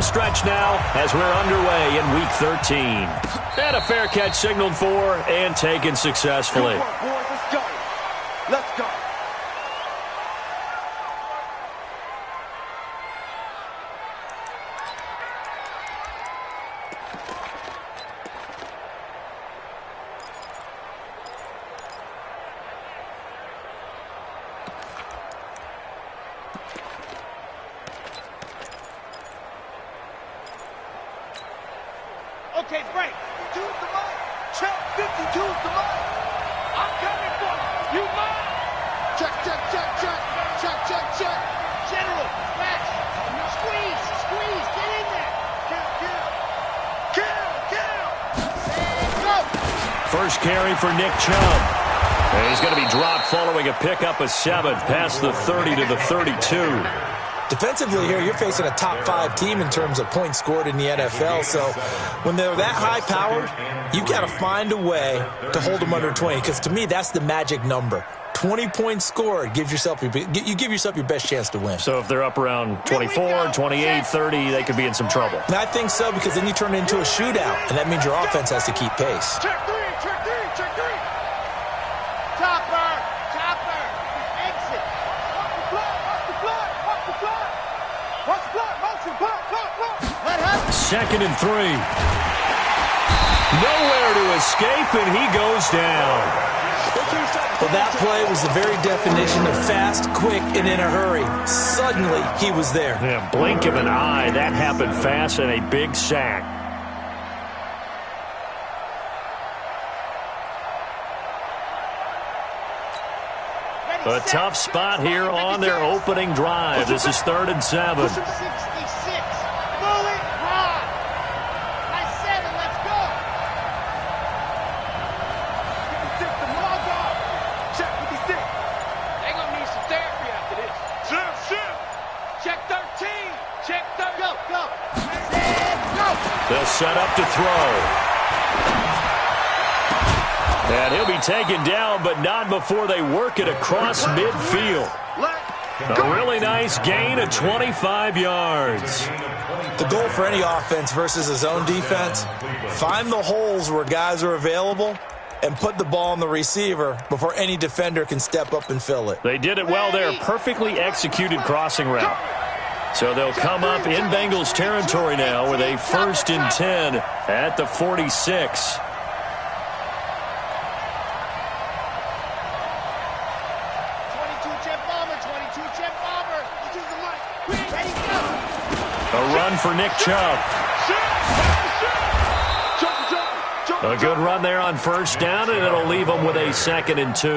stretch now as we're underway in Week 13. And a fair catch signaled for and taken successfully. Good work, boys. Let's go. Let's go. Okay, break. 52's the mic. Check. 52's the mic. I'm coming for you. You mine. Check, check, check, check. Check, check, check. General, match. Squeeze, squeeze. Get in there. Kill. And go. First carry for Nick Chubb. And he's going to be dropped following a pickup of 7 past the 30 to the 32. Defensively here, you're facing a top 5 team in terms of points scored in the NFL. So when they're that high-powered, you've got to find a way to hold them under 20. Because to me, that's the magic number. 20 points scored gives yourself you give yourself your best chance to win. So if they're up around 24, 28, 30, they could be in some trouble. And I think so, because then you turn it into a shootout, and that means your offense has to keep pace. Check 3, check 3, check 3. Chopper, chopper. Exit. Watch the block, watch the block, watch the block. Watch the block, motion, block, block, block. Let happen. 2nd and 3. Nowhere to escape, and he goes down. Well, that play was the very definition of fast, quick, and in a hurry. Suddenly, he was there. Yeah, blink of an eye, that happened fast, and a big sack. A tough spot here on their opening drive. This is 3rd and 7. 66. Bullet rod. Nice 7. Let's go. 56. The log off. Check 56. They're going to need some therapy after this. Shift. Check 13. Check 13. Go. Set, go. They'll set up to throw. And he'll be taken down, but not before they work it across midfield. A really nice gain of 25 yards. The goal for any offense versus a zone defense, find the holes where guys are available and put the ball on the receiver before any defender can step up and fill it. They did it well there. Perfectly executed crossing route. So they'll come up in Bengals territory now with a 1st and 10 at the 46. A run for Nick Chubb. A good run there on 1st down, and it'll leave them with a 2nd and 2.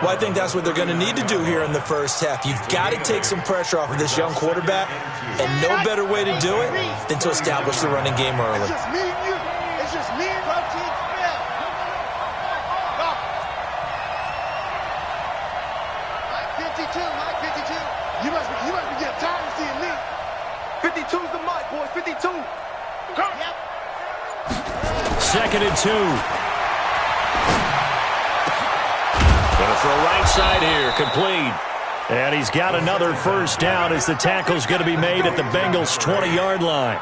Well, I think that's what they're going to need to do here in the first half. You've got to take some pressure off of this young quarterback, and no better way to do it than to establish the running game early. It's just me and you. It's just me and Protein Spell. Go. Mike 52, Mike 52. You must be getting tired of seeing me. 52's the mic, boys. 52. Come. Yep. 2nd and 2. Gonna throw right side here, complete. And he's got another 1st down as the tackle's going to be made at the Bengals' 20-yard line.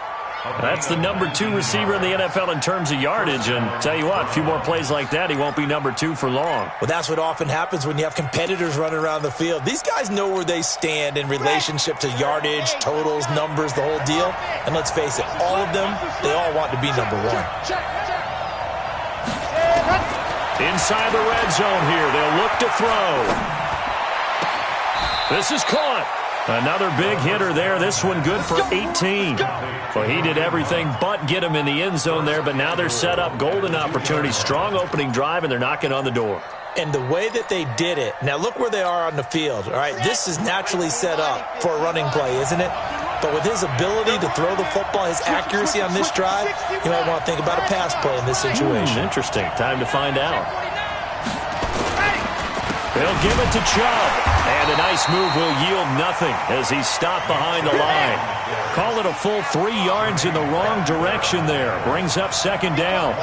That's the number 2 receiver in the NFL in terms of yardage. And tell you what, a few more plays like that, he won't be number 2 for long. Well, that's what often happens when you have competitors running around the field. These guys know where they stand in relationship to yardage, totals, numbers, the whole deal. And let's face it, all of them, they all want to be number 1. Inside the red zone here, they'll look to throw. This is caught. Another big hitter there. This one good for 18. Well, he did everything but get him in the end zone there, but now they're set up. Golden opportunity, strong opening drive, and they're knocking on the door. And the way that they did it, now look where they are on the field, all right? This is naturally set up for a running play, isn't it? But with his ability to throw the football, his accuracy on this drive, you might want to think about a pass play in this situation. Interesting. Time to find out. They'll give it to Chubb. And a nice move will yield nothing as he's stopped behind the line. Call it a full 3 yards in the wrong direction there. Brings up 2nd down.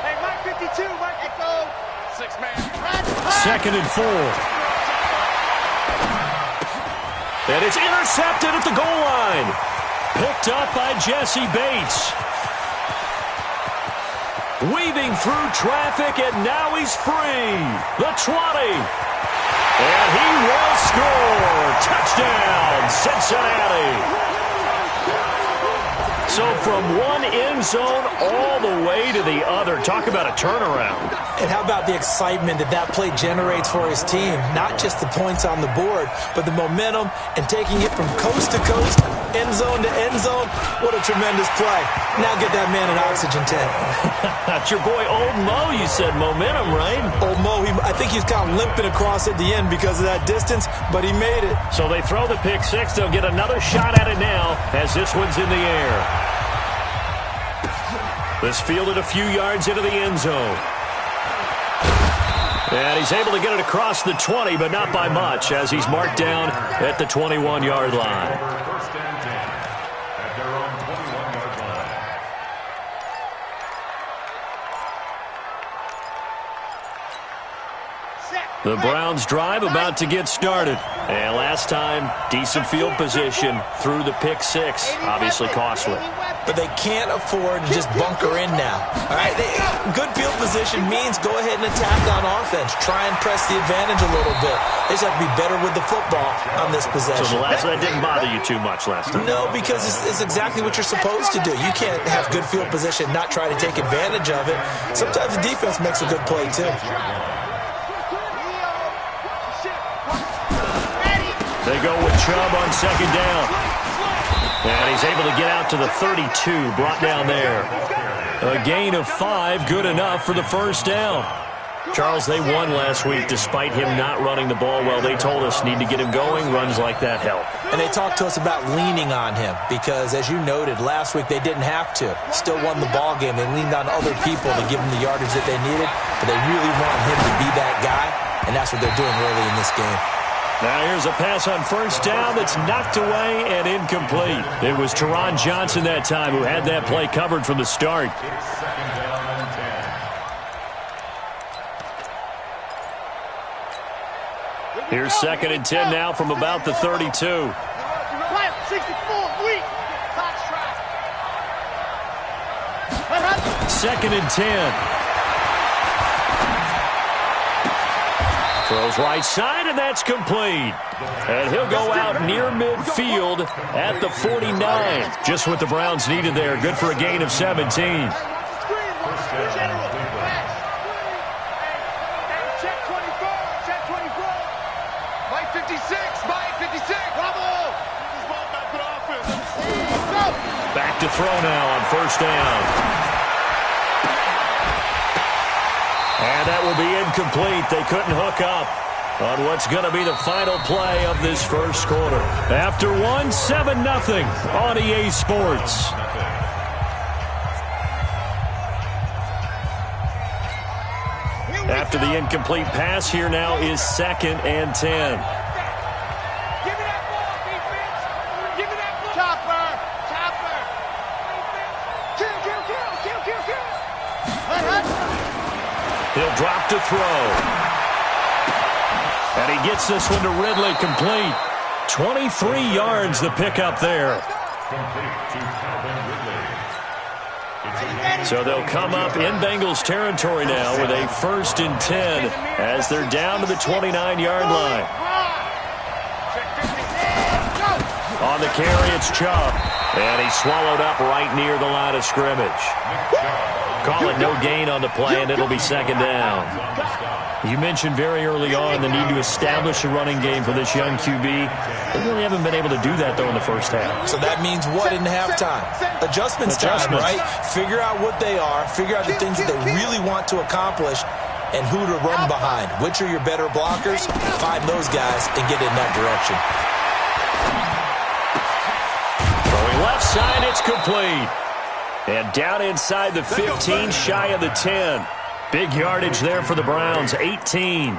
Hey, Mike 52, Mike. Let go. 6-man. Second and 4. And it's intercepted at the goal line. Picked up by Jesse Bates. Weaving through traffic, and now he's free. The 20. And he will score. Touchdown, Cincinnati. So from one end zone all the way to the other. Talk about a turnaround. And how about the excitement that play generates for his team? Not just the points on the board, but the momentum and taking it from coast to coast, end zone to end zone. What a tremendous play. Now get that man an oxygen tank. That's your boy Old Mo, you said. Momentum, right? Old Mo, I think he's kind of limping across at the end because of that distance, but he made it. So they throw the pick six. They'll get another shot at it now as this one's in the air. This fielded a few yards into the end zone. And he's able to get it across the 20, but not by much, as he's marked down at the 21-yard line. The Browns drive about to get started. And last time, decent field position through the pick six. Obviously costly. But they can't afford to just bunker in now. All right, good field position means go ahead and attack on offense. Try and press the advantage a little bit. They just have to be better with the football on this possession. So that didn't bother you too much last time? No, because it's exactly what you're supposed to do. You can't have good field position, not try to take advantage of it. Sometimes the defense makes a good play, too. They go with Chubb on second down. And he's able to get out to the 32, brought down there. A gain of 5, good enough for the first down. Charles, they won last week despite him not running the ball well. They told us need to get him going. Runs like that help. And they talked to us about leaning on him because, as you noted, last week they didn't have to. Still won the ball game. They leaned on other people to give them the yardage that they needed, but they really want him to be that guy, and that's what they're doing early in this game. Now here's a pass on first down that's knocked away and incomplete. It was Teron Johnson that time who had that play covered from the start. Here's second and 10 now from about the 32. 64, weak. Second and 10. Throws right side, and that's complete. And he'll go out near midfield at the 49. Just what the Browns needed there. Good for a gain of 17. Check 24. Mike 56. Mike 56. Bravo. Back to throw now on first down. And that will be incomplete. They couldn't hook up on what's going to be the final play of this first quarter. After one, 7-0 on EA Sports. After the incomplete pass, here now is second and 10. Give me that ball, defense. Give me that ball. Chopper. Kill. He'll drop to throw. And he gets this one to Ridley complete. 23 yards the pickup there. So they'll come up in Bengals territory now with a 1st and 10 as they're down to the 29-yard line. On the carry, it's Chubb. And he's swallowed up right near the line of scrimmage. Call it no gain on the play, and it'll be second down. You mentioned very early on the need to establish a running game for this young QB. They really haven't been able to do that, though, in the first half. So that means what in halftime? Adjustments time, right? Figure out what they are, figure out the things that they really want to accomplish, and who to run behind. Which are your better blockers? Find those guys and get in that direction. Throwing left side, it's complete. And down inside the 15, shy of the 10. Big yardage there for the Browns, 18.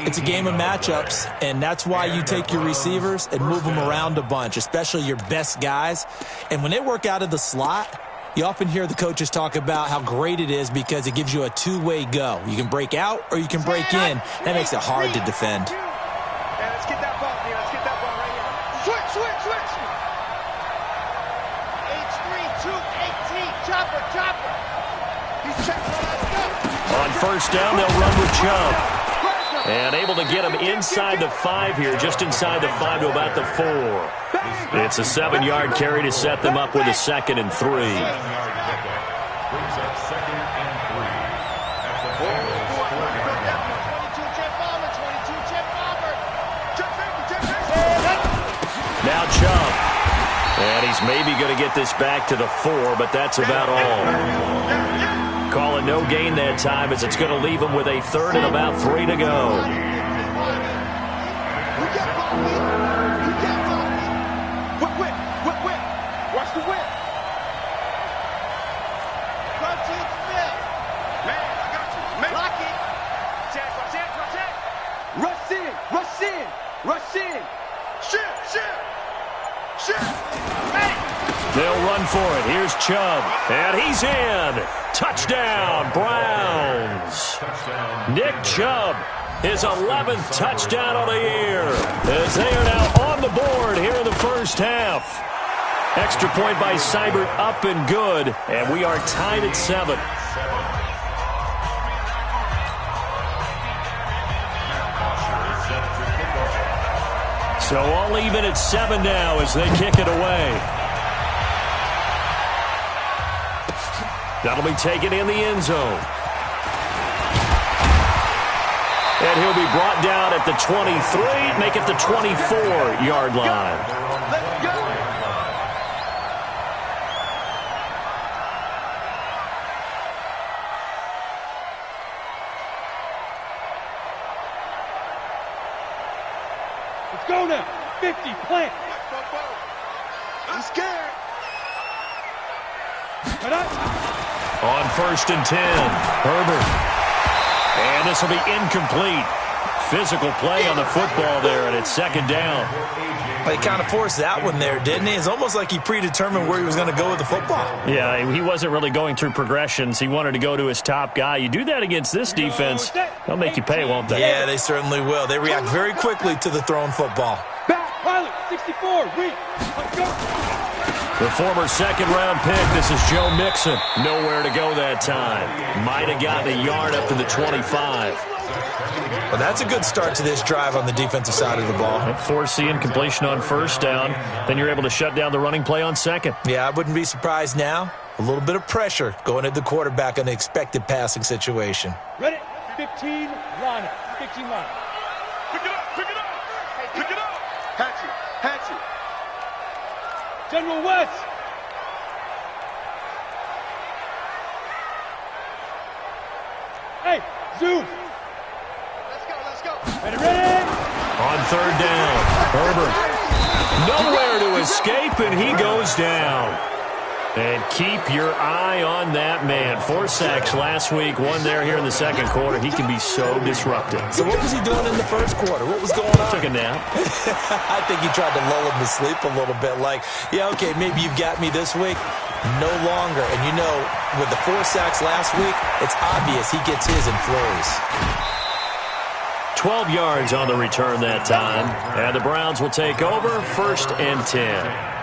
It's a game of matchups, and that's why you take your receivers and move them around a bunch, especially your best guys. And when they work out of the slot, You often hear the coaches talk about how great it is because it gives you a two-way go. You can break out or you can break in. That makes it hard to defend. Yeah, let's get that ball here. Let's get that ball right here. Switch, switch, switch. H3, 2, 18. Chopper, chopper. He's checking on that stuff. On first down, they'll run with Chubb. And able to get him inside the 5 here, just inside the 5 to about the 4. It's a 7-yard carry to set them up with a 2nd and 3. Now Chubb. And he's maybe going to get this back to the 4, but that's about all. Call it no gain that time as it's going to leave him with a 3rd and about 3 to go. Watch the whip. Run to its fill. Man, I got you. Man. Lock it. Check. Rush in. Rush in. Rush in. Shit. Hey. They'll run for it. Here's Chubb. And he's in. Touchdown, Browns. Nick Chubb, his 11th touchdown of the year, as they are now on the board here in the first half. Extra point by Seibert, up and good, and we are tied at 7. So all even at 7 now as they kick it away. That'll be taken in the end zone. And he'll be brought down at the 23, make it the 24-yard line. Let's go. Let's go now. 50, plant. I'm scared. On first and 10, Herbert. And this will be incomplete. Physical play on the football there, and it's 2nd down. Well, he kind of forced that one there, didn't he? It's almost like he predetermined where he was going to go with the football. Yeah, he wasn't really going through progressions. He wanted to go to his top guy. You do that against this defense, they'll make you pay, won't they? Yeah, they certainly will. They react very quickly to the thrown football. Back, pilot, 64, read. Let's go. The former 2nd-round pick, this is Joe Mixon. Nowhere to go that time. Might have gotten a yard up to the 25. Well, that's a good start to this drive on the defensive side of the ball. Force the incompletion on first down. Then you're able to shut down the running play on 2nd. Yeah, I wouldn't be surprised now. A little bit of pressure going at the quarterback in an expected passing situation. Ready? 15, line up. 15 line up. Pick it up. Hey, pick it up. Hatchet. General West. Hey, zoom. Let's go. Ready? On 3rd down, Herbert. Nowhere to escape, and he goes down. And keep your eye on that man. 4 sacks last week, 1 there here in the 2nd quarter. He can be so disruptive. So what was he doing in the 1st quarter? What was going on? Took a nap. I think he tried to lull him to sleep a little bit. Like, yeah, okay, maybe you've got me this week. No longer. And you know, with the 4 sacks last week, it's obvious he gets his in flurries. 12 yards on the return that time. And the Browns will take over 1st and 10.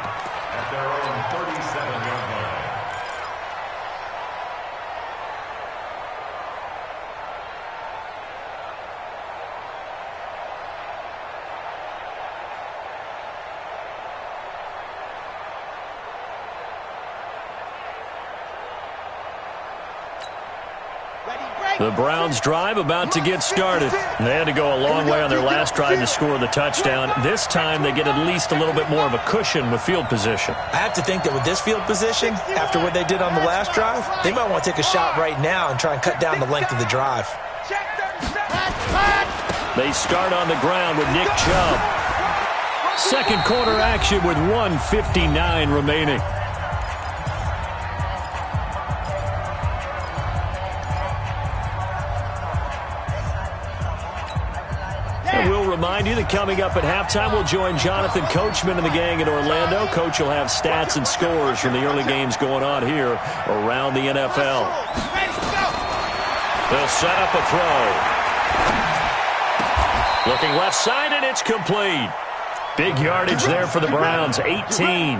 The Browns drive about to get started. They had to go a long way on their last drive to score the touchdown. This time they get at least a little bit more of a cushion with field position. I have to think that with this field position, after what they did on the last drive, they might want to take a shot right now and try and cut down the length of the drive. They start on the ground with Nick Chubb. 2nd quarter action with 1:59 remaining. remind you that coming up at halftime, we'll join Jonathan Coachman and the gang in Orlando. Coach will have stats and scores from the early games going on here around the NFL. They'll set up a throw. Looking left side, and it's complete. Big yardage there for the Browns, 18.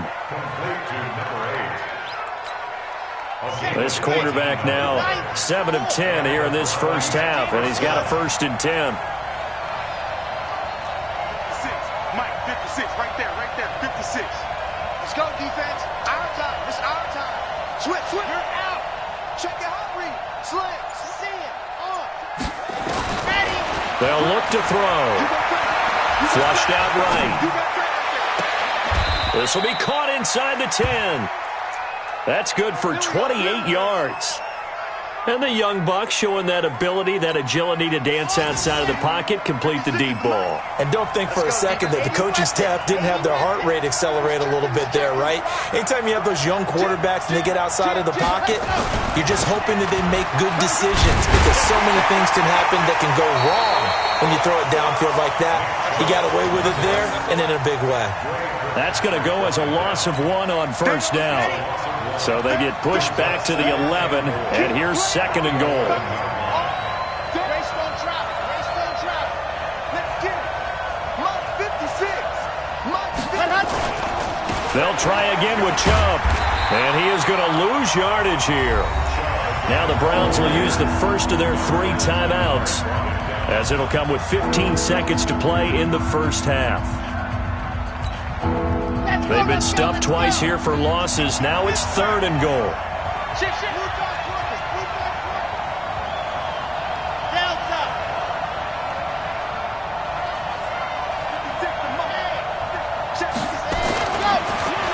This quarterback now 7 of 10 here in this first half, and he's got a 1st and 10. Mike, 56, right there, 56. Let's go, defense. Our time, it's our time. Switch, you're out. Check your heart rate. Slam, see it, on. Ready. They'll look to throw. Flushed out right. This will be caught inside the 10. That's good for 28 yards. And the young buck showing that ability, that agility to dance outside of the pocket, complete the deep ball. And don't think for a second that the coaching staff didn't have their heart rate accelerate a little bit there, right? Anytime you have those young quarterbacks and they get outside of the pocket, you're just hoping that they make good decisions because so many things can happen that can go wrong when you throw it downfield like that. He got away with it there and in a big way. That's going to go as a loss of 1 on 1st down. So they get pushed back to the 11, and here's 2nd and goal. They'll try again with Chubb, and he is going to lose yardage here. Now the Browns will use the first of their 3 timeouts, as it'll come with 15 seconds to play in the first half. They've been stuffed twice here for losses. Now it's 3rd and goal.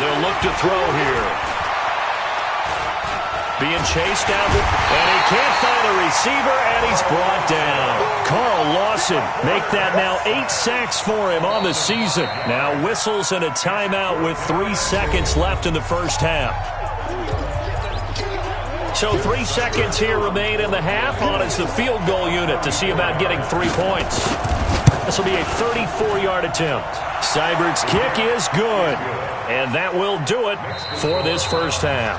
They'll look to throw here. Being chased down, and he can't find a receiver, and he's brought down. Carl Lawson make that now 8 sacks for him on the season. Now whistles and a timeout with 3 seconds left in the first half. So 3 seconds here remain in the half on as the field goal unit to see about getting 3 points. This will be a 34-yard attempt. Seibert's kick is good, and that will do it for this first half.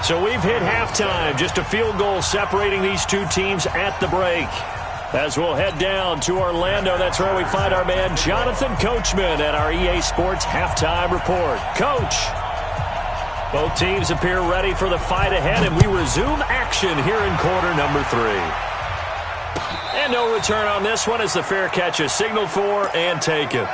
So we've hit halftime, just a field goal separating these two teams at the break. As we'll head down to Orlando, that's where we find our man Jonathan Coachman at our EA Sports Halftime Report. Coach, both teams appear ready for the fight ahead, and we resume action here in quarter number 3. And no return on this one as the fair catch is signaled for and taken.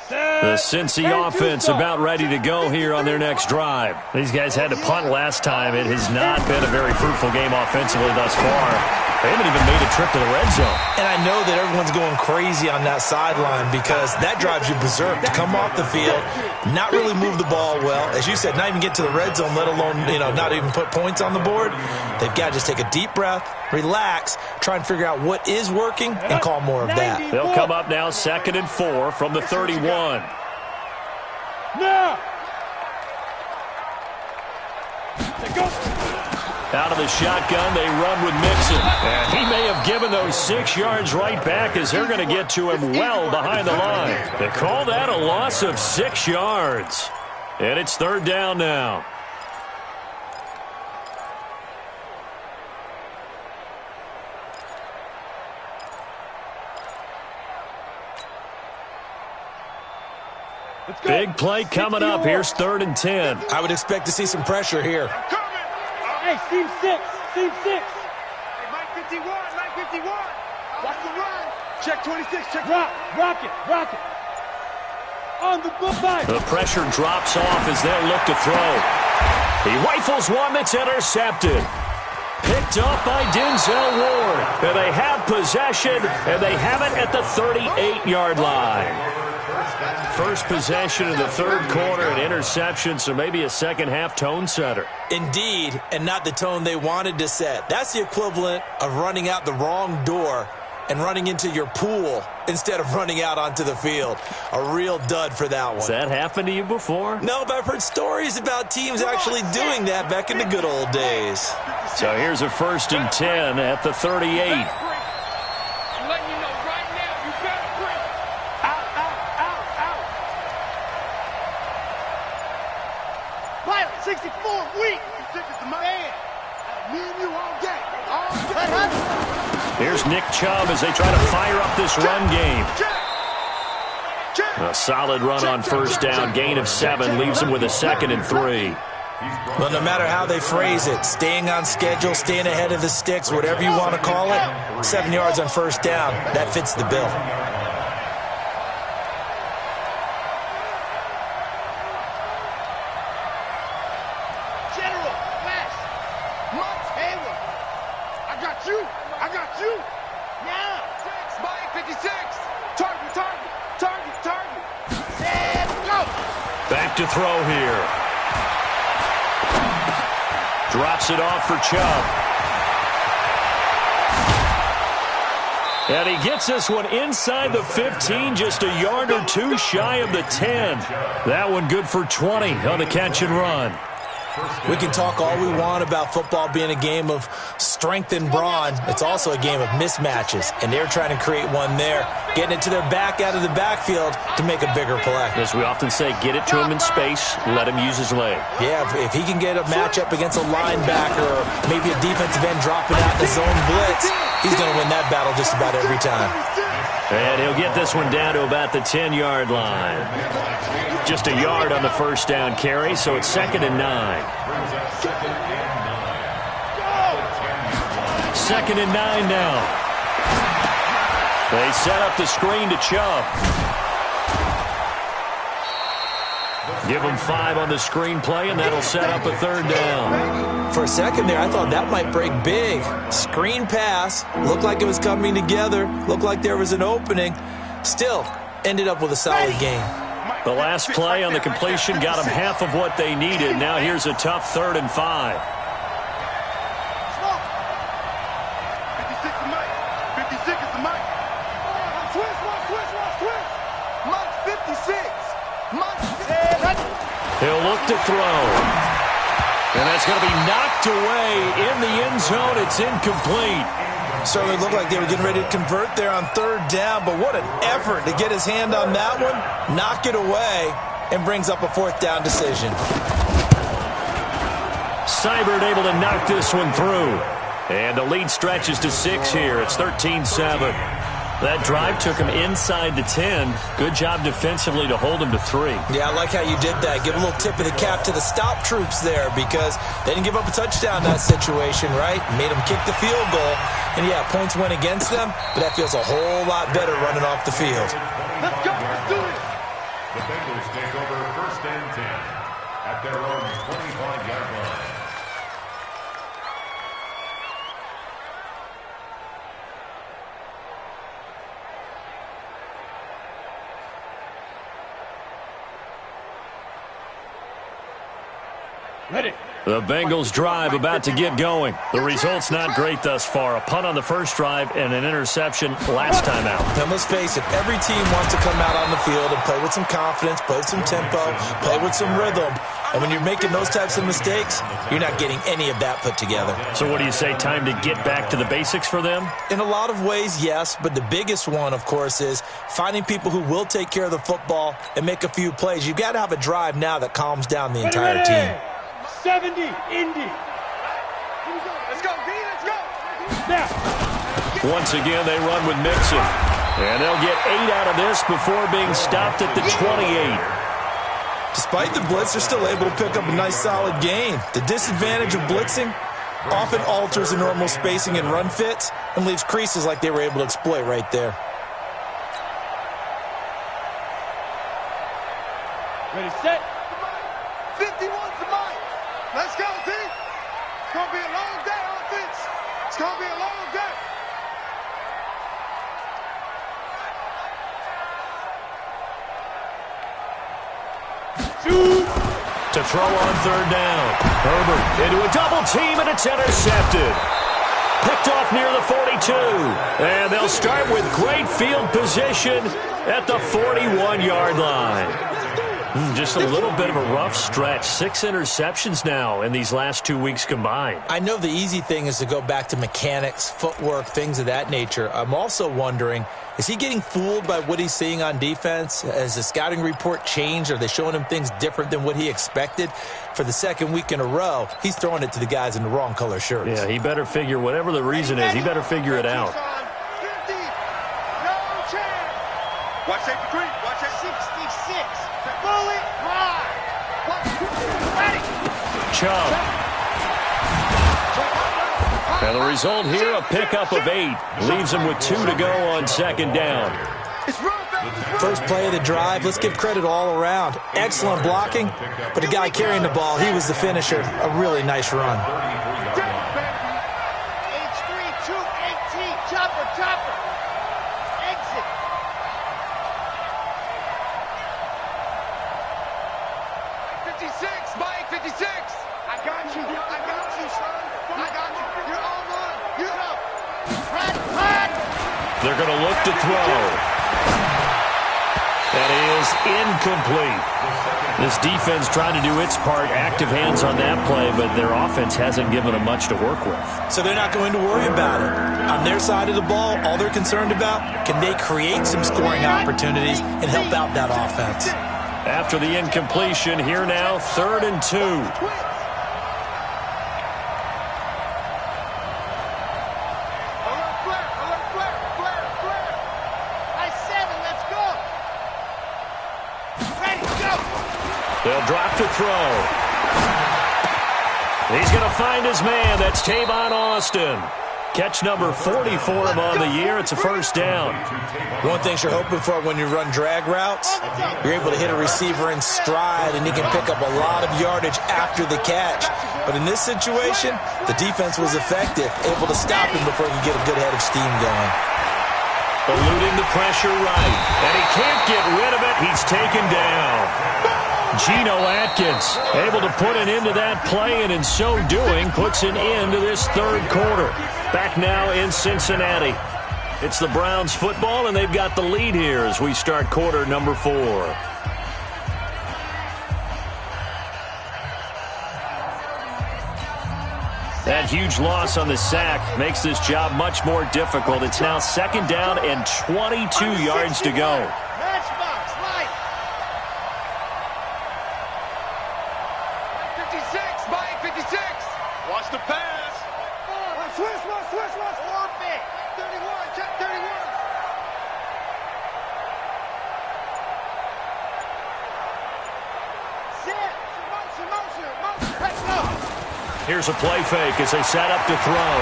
The Cincy offense about ready to go here on their next drive. These guys had to punt last time. It has not been a very fruitful game offensively thus far. They haven't even made a trip to the red zone. And I know that everyone's going crazy on that sideline because that drives you berserk to come off the field, not really move the ball well. As you said, not even get to the red zone, let alone, not even put points on the board. They've got to just take a deep breath, relax, try and figure out what is working, and call more of that. They'll come up now 2nd and 4 from the 31. Now! Out of the shotgun, they run with Mixon. And he may have given those 6 yards right back as they're going to get to him well behind the line. They call that a loss of 6 yards. And it's 3rd down now. Big play coming up. Here's 3rd and 10. I would expect to see some pressure here. Hey, Team 6. Team 6. Hey, Mike 51. Mike 51. Watch the run. Check 26. Check rock it. On the goodbye. The pressure drops off as they look to throw. He rifles one that's intercepted. Picked up by Denzel Ward. And they have possession, and they have it at the 38-yard line. First possession in the 3rd quarter, an interception, so maybe a second-half tone setter. Indeed, and not the tone they wanted to set. That's the equivalent of running out the wrong door and running into your pool instead of running out onto the field. A real dud for that one. Has that happened to you before? No, but I've heard stories about teams actually doing that back in the good old days. So here's a 1st and 10 at the 38. Pilot 64 weak. Man, me and you all day. Here's Nick Chubb as they try to fire up this run game. A solid run on 1st down, gain of 7, leaves them with a 2nd and 3. Well, no matter how they phrase it, staying on schedule, staying ahead of the sticks, whatever you want to call it, 7 yards on 1st down, that fits the bill. General, flash. Months, Hayward. I got you. Now. Spike 56. Target. And go. Back to throw here. Drops it off for Chubb. And he gets this one inside the 15, just a yard or 2 shy of the 10. That one good for 20 on the catch and run. We can talk all we want about football being a game of strength and brawn. It's also a game of mismatches, and they're trying to create one there, getting it to their back out of the backfield to make a bigger play. As we often say, get it to him in space, let him use his leg. Yeah, if he can get a matchup against a linebacker or maybe a defensive end dropping out in the zone blitz, he's going to win that battle just about every time. And he'll get this one down to about the 10-yard line. Just a yard on the 1st down carry, so it's 2nd and 9. 2nd and 9 now. They set up the screen to Chubb. Give him 5 on the screen play, and that'll set up a 3rd down. For a second there, I thought that might break big. Screen pass. Looked like it was coming together. Looked like there was an opening. Still, ended up with a solid game. The last play on the completion got them half of what they needed. Now here's a tough 3rd and 5. 56 is Mike. 56 is the Mike. Twist. Mike 56. He'll look to throw. And that's going to be knocked away in the end zone. It's incomplete. Certainly looked like they were getting ready to convert there on 3rd down, but what an effort to get his hand on that one, knock it away, and brings up a 4th down decision. Seibert able to knock this one through. And the lead stretches to 6 here. It's 13-7. That drive took him inside the 10. Good job defensively to hold him to 3. Yeah, I like how you did that. Give a little tip of the cap to the stop troops there because they didn't give up a touchdown in that situation, right? Made them kick the field goal. And, yeah, points went against them, but that feels a whole lot better running off the field. Let's go. Let's do it. The Bengals take over 1st and 10 at their own 25-yard line. Ready. The Bengals drive about to get going. The result's not great thus far. A punt on the first drive and an interception last time out. Now, let's face it, every team wants to come out on the field and play with some confidence, play with some tempo, play with some rhythm. And when you're making those types of mistakes, you're not getting any of that put together. So what do you say, time to get back to the basics for them? In a lot of ways, yes, but the biggest one, of course, is finding people who will take care of the football and make a few plays. You've got to have a drive now that calms down the entire team. 70, Indy. Let's go, B, let's go. Now. Once again, they run with Mixon. And they'll get 8 out of this before being stopped at the 28. Despite the blitz, they're still able to pick up a nice, solid gain. The disadvantage of blitzing often alters the normal spacing and run fits and leaves creases like they were able to exploit right there. Ready, set. 51's the mic. Let's go, D. It's going to be a long day on offense. It's going to be a long day. Shoot. To throw on 3rd down. Herbert into a double team, and it's intercepted. Picked off near the 42. And they'll they'll start with great field position at the 41-yard line. Just a little bit of a rough stretch. 6 interceptions now in these last 2 weeks combined. I know the easy thing is to go back to mechanics, footwork, things of that nature. I'm also wondering, is he getting fooled by what he's seeing on defense? Has the scouting report changed? Are they showing him things different than what he expected? For the second week in a row, he's throwing it to the guys in the wrong color shirts. Yeah, he better figure, whatever the reason is, he better figure it out. Watch safety three. Watch that 66. Bullet ride. Ready. Chubb. And the result here, a pickup of 8. Leaves him with 2 to go on second down. First play of the drive, let's give credit all around. Excellent blocking, but the guy carrying the ball, he was the finisher. A really nice run. H3, 218. Chopper. Exit. Mike 56. I got you, son. I got you. You're all on. You know. Run. They're going to look to throw. That is incomplete. This defense trying to do its part, active hands on that play, but their offense hasn't given them much to work with. So they're not going to worry about it. On their side of the ball, all they're concerned about, can they create some scoring opportunities and help out that offense? After the incompletion, here now, 3rd and 2. Alert flare. I 7, let's go. Ready, go. They'll drop to throw. He's going to find his man. That's Tavon Austin. Catch number 40 for him on the year. It's a first down. One thing you're hoping for when you run drag routes, you're able to hit a receiver in stride, and he can pick up a lot of yardage after the catch. But in this situation, the defense was effective, able to stop him before he could get a good head of steam going. Eluding the pressure right, and he can't get rid of it. He's taken down. Geno Atkins able to put an end to that play, and in so doing puts an end to this third quarter. Back now in Cincinnati. It's the Browns football, and they've got the lead here as we start quarter number 4. That huge loss on the sack makes this job much more difficult. It's now 2nd down and 22 yards to go. Matchbox, Mike. 56, Mike 56. Watch the pass. Switch. Orbit. 31, check 31. Sit. Motion. Let's go. Here's a play fake as they set up to throw.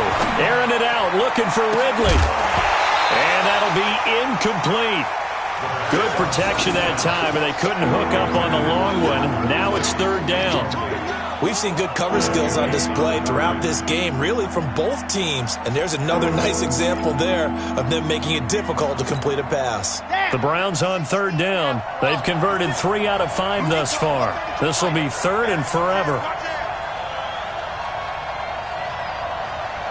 Airing it out, looking for Ridley. And that'll be incomplete. Good protection that time, and they couldn't hook up on the long one. Now it's 3rd down. We've seen good cover skills on display throughout this game, really from both teams. And there's another nice example there of them making it difficult to complete a pass. The Browns on 3rd down. They've converted 3 out of 5 thus far. This will be 3rd and forever.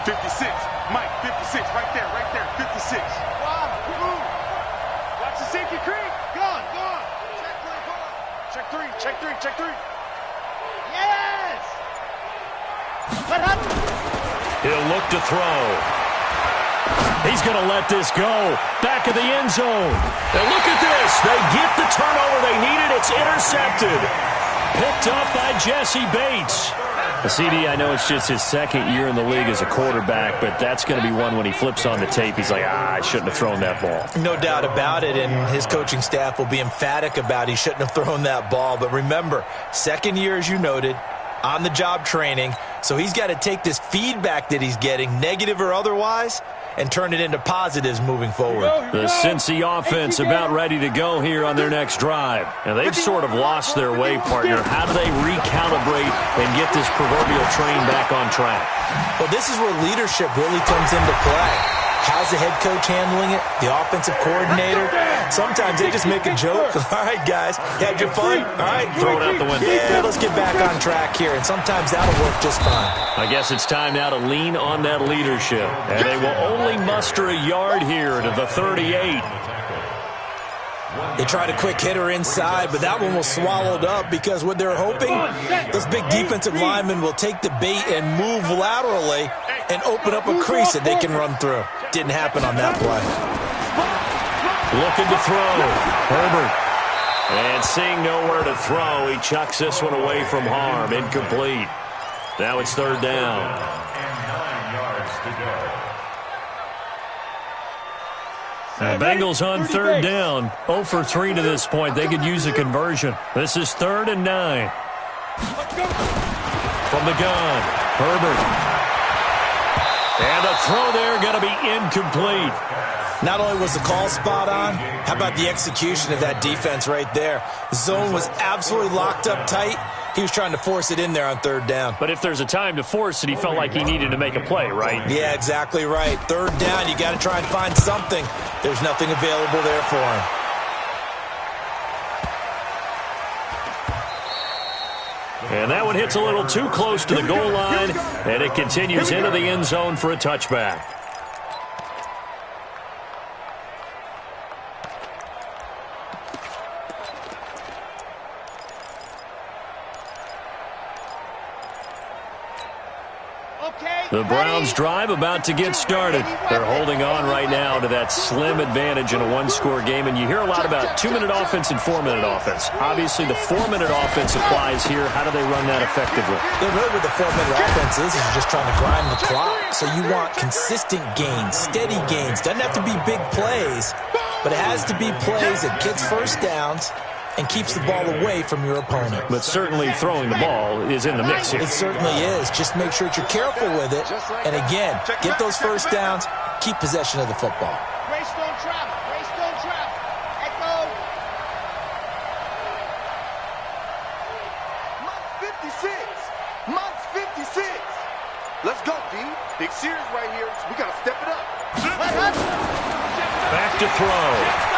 56, Mike, 56, right there, 56. Wow, watch the safety creep. Gone. Check 3. Yes! What happened? He'll look to throw. He's going to let this go. Back of the end zone. And look at this. They get the turnover they needed. It's intercepted. Picked up by Jesse Bates. CD, I know it's just his 2nd year in the league as a quarterback, but that's going to be one when he flips on the tape. He's like, I shouldn't have thrown that ball. No doubt about it, and his coaching staff will be emphatic about he shouldn't have thrown that ball. But remember, 2nd year, as you noted, on-the-job training, so he's got to take this feedback that he's getting, negative or otherwise, and turn it into positives moving forward. The Cincy offense about ready to go here on their next drive. And they've sort of lost their way, partner. How do they recalibrate and get this proverbial train back on track? Well, this is where leadership really comes into play. How's the head coach handling it? The offensive coordinator? Sometimes they just make a joke. All right, guys, you had your fun? All right, throw it out the window. Yeah, let's get back on track here, and sometimes that'll work just fine. I guess it's time now to lean on that leadership, and they will only muster a yard here to the 38. They tried a quick hitter inside, but that one was swallowed up because what they're hoping, those big defensive linemen will take the bait and move laterally and open up a crease that they can run through. Didn't happen on that play. Looking to throw. Herbert. And seeing nowhere to throw, he chucks this one away from harm. Incomplete. Now it's third down. And 9 yards to go. The Bengals on third down. 0 for 3 to this point. They could use a conversion. This is 3rd and 9. From the gun, Herbert. And a throw there going to be incomplete. Not only was the call spot on, how about the execution of that defense right there? The zone was absolutely locked up tight. He was trying to force it in there on third down. But if there's a time to force it, he felt like he needed to make a play, right? Yeah, exactly right. Third down, you got to try and find something. There's nothing available there for him. And that one hits a little too close to the goal line, and it continues into the end zone for a touchback. The Browns drive about to get started. They're holding on right now to that slim advantage in a one-score game, and you hear a lot about 2-minute offense and 4-minute offense. Obviously, the 4-minute offense applies here. How do they run that effectively? Yeah, really what the 4-minute offense is you're just trying to grind the clock. So you want consistent gains, steady gains. Doesn't have to be big plays, but it has to be plays that gets first downs and keeps the ball away from your opponent. But certainly throwing the ball is in the mix here. It certainly is. Just make sure that you're careful with it. And again, get those first downs, keep possession of the football. Race don't travel. Race don't travel. Echo. Month 56. Month 56. Let's go, D. Big series right here. We got to step it up. Back to throw.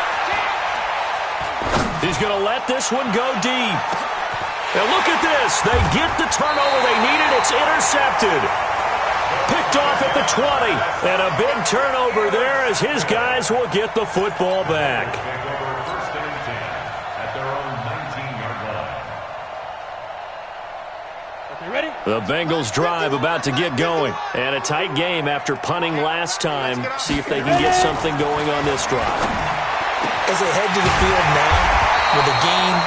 He's going to let this one go deep. Now look at this. They get the turnover they needed. It's intercepted. Picked off at the 20. And a big turnover there as his guys will get the football back. First and 10 at their own 19-yard line. Okay, ready? The Bengals drive about to get going. And a tight game after punting last time. See if they can get something going on this drive. As they head to the field now, with a game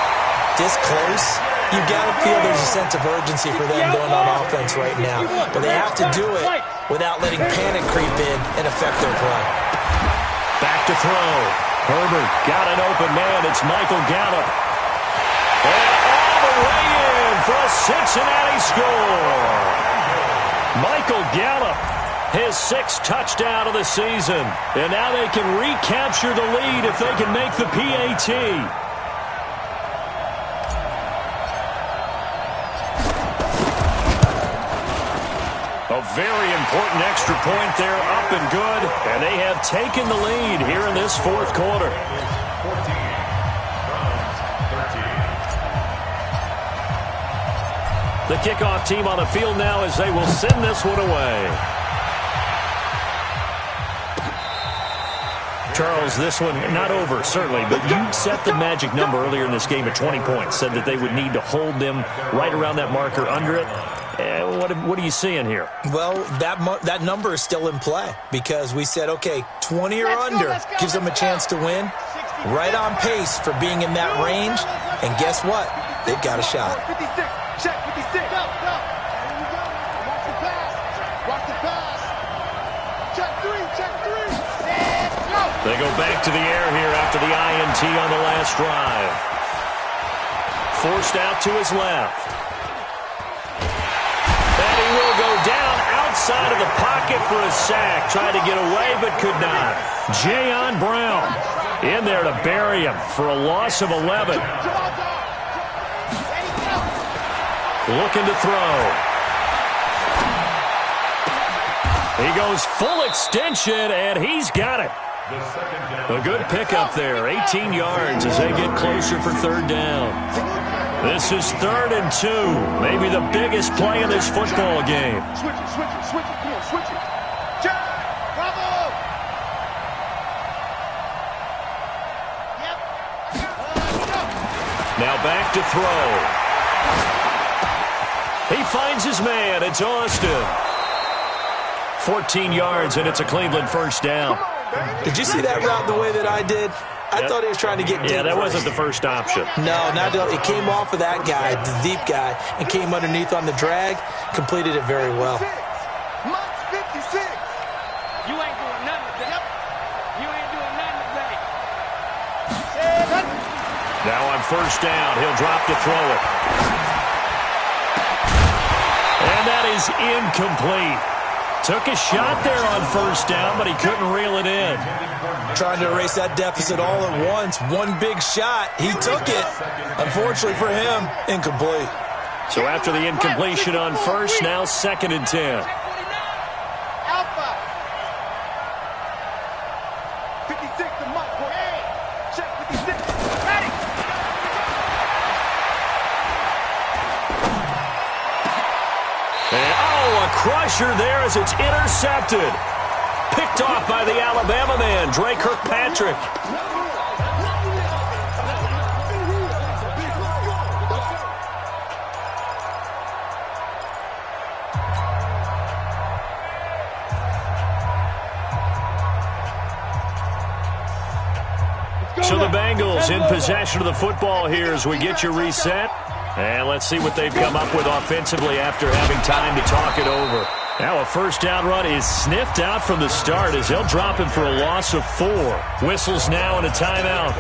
this close, you've got to feel there's a sense of urgency for them going on offense right now. But they have to do it without letting panic creep in and affect their play. Back to throw. Herbert got an open man. It's Michael Gallup. And all the way in for a Cincinnati score. Michael Gallup, his 6th touchdown of the season. And now they can recapture the lead if they can make the PAT. A very important extra point there, up and good. And they have taken the lead here in this 4th quarter. 14. Browns 13. The kickoff team on the field now as they will send this one away. Charles, this one not over, certainly, but you set the magic number earlier in this game at 20 points, said that they would need to hold them right around that marker under it. What are you seeing here? Well, that number is still in play because we said, okay, 20 or under gives them a chance to win. Right on pace for being in that range. And guess what? They've got a shot. 56. Check 56. Go, go. There you go. Watch the pass. Watch the pass. Check 3. Check 3. And go. They go back to the air here after the INT on the last drive. Forced out to his left. And he will go down outside of the pocket for a sack. Tried to get away but could not. Jayon Brown in there to bury him for a loss of 11. Looking to throw. He goes full extension, and he's got it. A good pickup there, 18 yards as they get closer for third down. This is 3rd and 2, maybe the biggest play in this football game. Switch it, switch it, switch it. Come on, switch it. Jack, bravo. Yep. Now back to throw. He finds his man. It's Austin. 14 yards, and it's a Cleveland first down. Did you see that route the way that I did? I thought he was trying to get deep. Yeah, that wasn't the first option. No, not at all. It came off of that guy, the deep guy, and came underneath on the drag. Completed it very well. Max 56. You ain't doing nothing today. Yep. You ain't doing nothing today. Now on first down, he'll drop to throw it. And that is incomplete. Took a shot there on first down, but he couldn't reel it in. Trying to erase that deficit all at once. One big shot. He took it. Unfortunately for him, incomplete. So after the incompletion on first, now 2nd and 10. Alpha. 56 to Mike. Check 56. Ready. And, a crusher there as it's intercepted. Picked off by the Alabama man, Dre Kirkpatrick. So the Bengals in possession of the football here as we get you reset. And let's see what they've come up with offensively after having time to talk it over. Now a first down run is sniffed out from the start as they'll drop him for a loss of 4. Whistles now and a timeout.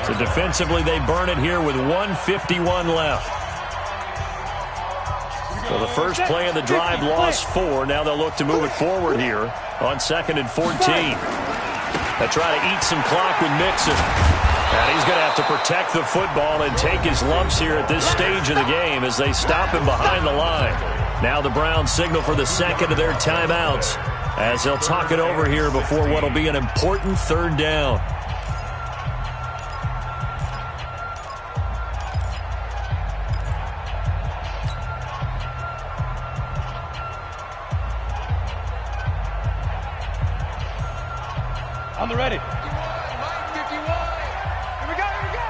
So defensively they burn it here with 1:51 left. So the first play of the drive lost 4. Now they'll look to move it forward here on 2nd and 14. They try to eat some clock with Mixon. And he's going to have to protect the football and take his lumps here at this stage of the game as they stop him behind the line. Now the Browns signal for the second of their timeouts as they'll talk it over here before what will be an important 3rd down. On the ready. 51. Here we go, here we go.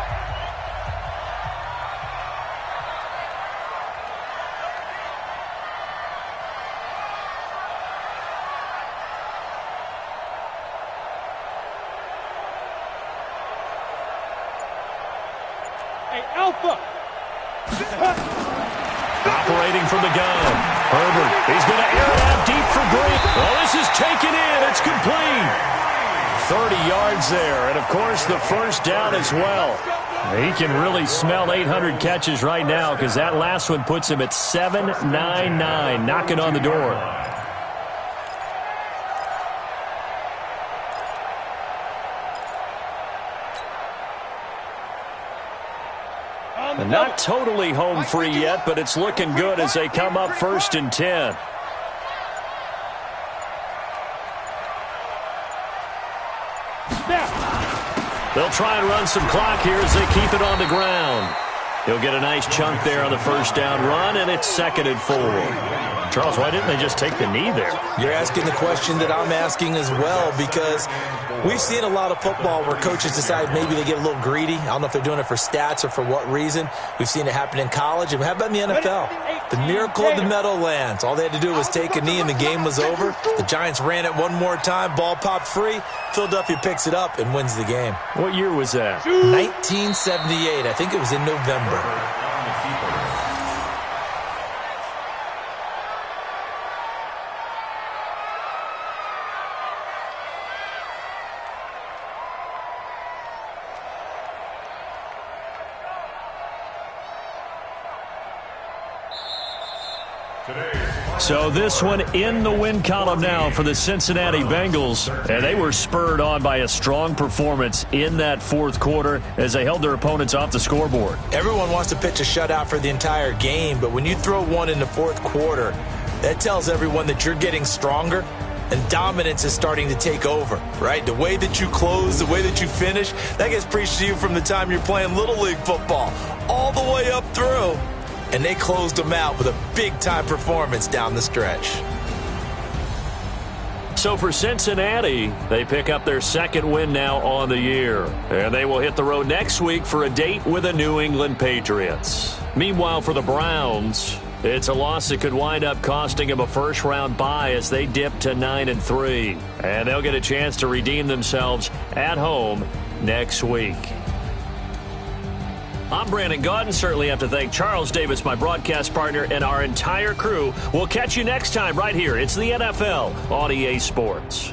Hey, Alpha. Operating from the gun. Herbert, he's going to air it out deep for Green. Well, this is taken in. It's complete. 30 yards there, and of course the first down as well. He can really smell 800 catches right now because that last one puts him at 799, knocking on the door. And not totally home free yet, but it's looking good as they come up 1st and 10. They'll try and run some clock here as they keep it on the ground. He'll get a nice chunk there on the first down run, and it's 2nd and 4. Charles, why didn't they just take the knee there? You're asking the question that I'm asking as well, because we've seen a lot of football where coaches decide maybe they get a little greedy. I don't know if they're doing it for stats or for what reason. We've seen it happen in college. And how about in the NFL? The miracle of the Meadowlands. All they had to do was take a knee and the game was over. The Giants ran it one more time. Ball popped free. Philadelphia picks it up and wins the game. What year was that? 1978. I think it was in November. So this one in the win column now for the Cincinnati Bengals. And they were spurred on by a strong performance in that 4th quarter as they held their opponents off the scoreboard. Everyone wants to pitch a shutout for the entire game, but when you throw one in the 4th quarter, that tells everyone that you're getting stronger. and dominance is starting to take over, right? The way that you close, the way that you finish, that gets preached to you from the time you're playing Little League football all the way up through. And they closed them out with a big-time performance down the stretch. So for Cincinnati, they pick up their second win now on the year. And they will hit the road next week for a date with the New England Patriots. Meanwhile, for the Browns, it's a loss that could wind up costing them a first-round bye as they dip to 9-3. And they'll get a chance to redeem themselves at home next week. I'm Brandon Gaudin. Certainly have to thank Charles Davis, my broadcast partner, and our entire crew. We'll catch you next time right here. It's the NFL on EA Sports.